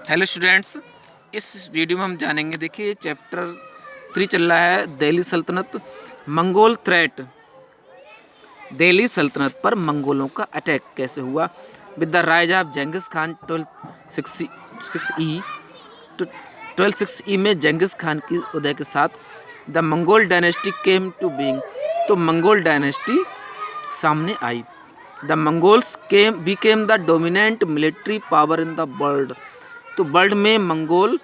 Hello students, इस video में हम जानेंगे। देखिए चैप्टर 3 चल रहा है दिल्ली सल्तनत मंगोल थ्रेट। दिल्ली सल्तनत पर मंगोलों का अटैक कैसे हुआ। With the rise of Genghis Khan 1260 में जेंगिस खान की उदय के साथ the Mongol dynasty came to being. तो मंगोल डायनेस्टी सामने आई। The Mongols became the dominant military power in the world. तो वर्ल्ड में मंगोल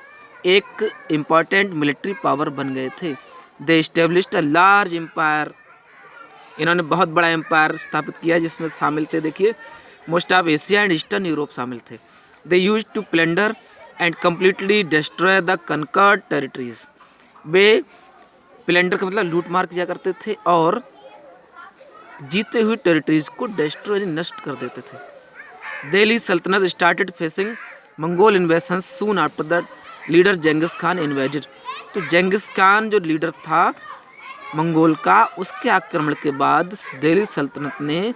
एक इम्पॉर्टेंट मिलिट्री पावर बन गए थे। They established a large empire. इन्होंने बहुत बड़ा एम्पायर स्थापित किया जिसमें शामिल थे, देखिए, most of Asia and eastern Europe शामिल थे। They use to plunder and completely destroy the conquered territories. वे प्लेंडर का मतलब लूट मार किया करते थे और जीते हुए टेरिटरीज को डिस्ट्रॉय नष्ट कर देते थे। दिल्ली सल्तनत started facing Mongol इन्वेशन soon after the leader जेंगिस Khan invaded. तो जेंगिस खान जो लीडर था मंगोल का, उसके आक्रमण के बाद दिल्ली सल्तनत ने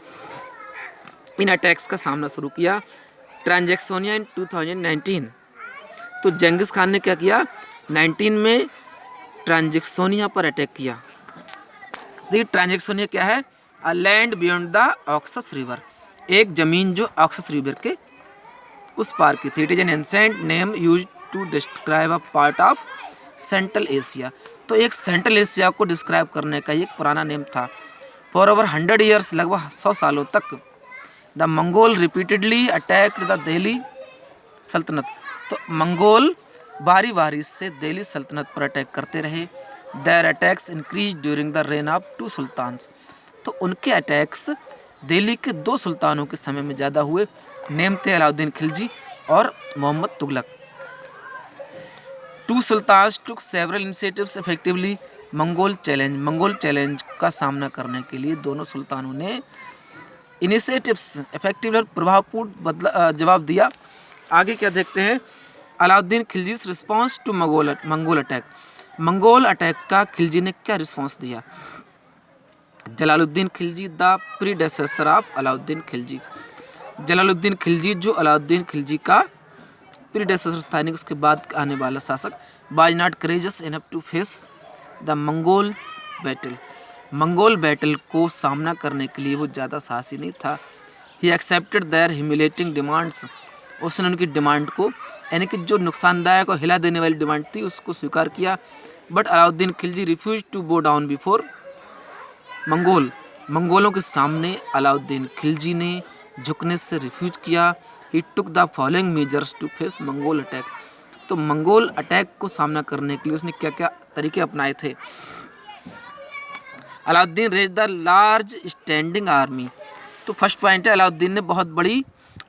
इन अटैक्स का सामना शुरू किया। ट्रांजैक्सोनिया इन 2019। तो जेंगिस खान ने क्या किया, 19 में ट्रांजैक्सोनिया पर अटैक किया। देखिए ट्रांजैक्सोनिया क्या है, a land beyond the Oxus river, एक जमीन जो ऑक्सस रिवर के उस पार की थी। It is an ancient name use to describe a part of central Asia. तो एक सेंट्रल एशिया को डिस्क्राइब करने का एक पुराना नेम था। फॉर ओवर 100 ईयर्स, लगभग 100 सालों तक the Mongol repeatedly attacked the Delhi सल्तनत। तो मंगोल बारी बारी से दिल्ली सल्तनत पर अटैक करते रहे। Their attacks increase during the reign of 2 sultans. तो उनके अटैक्स दिल्ली के 2 सुल्तानों के समय में ज़्यादा हुए। नेम थे अलाउद्दीन खिलजी और Mohammad Tughlaq. 2 sultans took several initiatives effectively Mongol challenge का सामना करने के लिए दोनों सुल्तानों ने इनिशिएटिव्स इफेक्टिव और प्रभावपूर्ण जवाब दिया। आगे क्या देखते हैं, Alauddin Khilji's response to Mongol attack. Mongol attack का खिलजी ने क्या रिस्पॉन्स दिया। Jalaluddin Khilji the predecessor of Alauddin Khilji. Jalaluddin Khilji जो अलाउद्दीन खिलजी का प्रीडेसेसर था, यानी उसके बाद आने वाला शासक, was not courageous enough to face the Mongol battle. Mongol battle को सामना करने के लिए वो ज़्यादा साहसी नहीं था। He accepted their humiliating demands. उसने उनकी डिमांड को, यानी कि जो नुकसानदायक और हिला देने वाली डिमांड थी, उसको स्वीकार किया। But Alauddin Khilji refuse to go down before मंगोलों के सामने अलाउद्दीन खिलजी ने झुकने से रिफ्यूज किया। He took the following measures to face Mongol attack. तो मंगोल अटैक को सामना करने के लिए उसने क्या क्या तरीके अपनाए थे। Alauddin raised the large standing army. तो फर्स्ट पॉइंट है, अलाउद्दीन ने बहुत बड़ी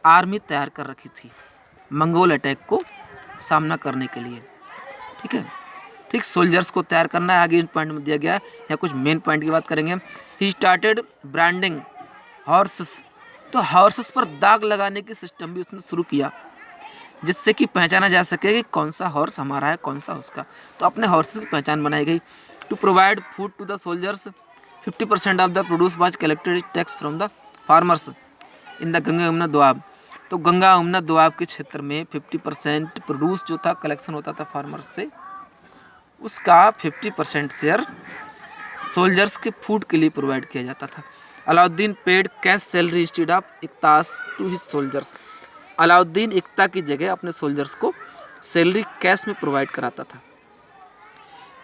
आर्मी तैयार कर रखी थी मंगोल अटैक को सामना करने के लिए। ठीक है, ठीक, सोल्जर्स को तैयार करना है, आगे इन पॉइंट में दिया गया है। या कुछ मेन पॉइंट की बात करेंगे। He started branding horses. तो हॉर्सेस पर दाग लगाने की सिस्टम भी उसने शुरू किया, जिससे कि पहचाना जा सके कि कौन सा हॉर्स हमारा है, कौन सा उसका। तो अपने हॉर्सेस की पहचान बनाई गई। To provide food to the soldiers, 50% of the produce was collected tax from the farmers in the Ganga Yamuna Doab. तो गंगा यमुना दोआब के क्षेत्र में 50% प्रोड्यूस जो था, कलेक्शन होता था फार्मर्स से, उसका 50% शेयर सोल्जर्स के फूड के लिए प्रोवाइड किया जाता था। Alauddin paid cash salary instead of इक्तास टू हिज सोल्जर्स। अलाउद्दीन इक्ता की जगह अपने सोल्जर्स को सैलरी कैश में प्रोवाइड कराता था।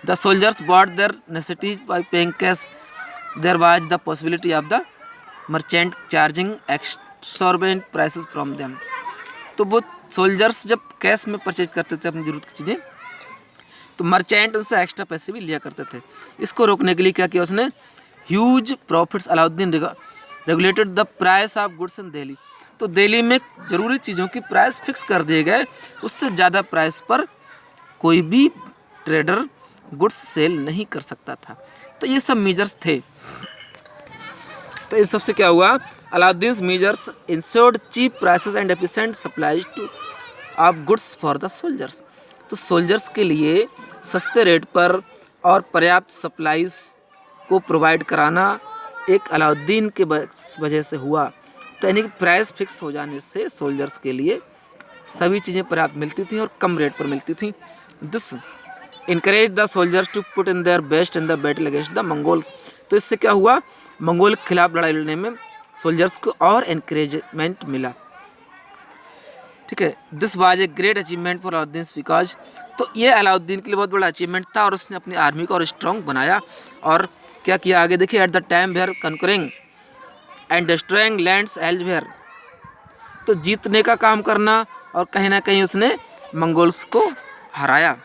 The soldiers bought their necessities by paying cash. There was the possibility of the merchant charging exorbitant prices from them. तो वो सोल्जर्स जब कैश में परचेज करते थे अपनी ज़रूरत की चीज़ें, तो मर्चेंट उनसे एक्स्ट्रा पैसे भी लिया करते थे। इसको रोकने के लिए क्या किया उसने, huge profits. Alauddin regulated the price of goods in Delhi. तो दिल्ली में ज़रूरी चीज़ों की प्राइस फिक्स कर दिए गए, उससे ज़्यादा प्राइस पर कोई भी ट्रेडर गुड्स सेल नहीं कर सकता था। तो ये सब मेजर्स थे। तो इन सबसे क्या हुआ, Alauddin measures ensured cheap prices and efficient supplies to of goods for the soldiers. तो सोल्जर्स के लिए सस्ते रेट पर और पर्याप्त सप्लाईज को प्रोवाइड कराना एक अलाउद्दीन के वजह से हुआ। तो यानी कि प्राइस फिक्स हो जाने से सोल्जर्स के लिए सभी चीज़ें पर्याप्त मिलती थी और कम रेट पर मिलती थी। This encourage the soldiers to put in their best in the battle against the Mongols. तो इससे क्या हुआ, मंगोल के खिलाफ लड़ाई लड़ने में सोल्जर्स को और इनकरेजमेंट मिला। ठीक है, this was a great achievement for Alauddin because, तो ये अलाउद्दीन के लिए बहुत बड़ा अचीवमेंट था और उसने अपनी आर्मी को और स्ट्रॉन्ग बनाया। और क्या किया आगे देखिए, at the time were conquering and destroying lands elsewhere, तो जीतने का काम करना और कहीं ना कहीं उसने मंगोल्स को हराया।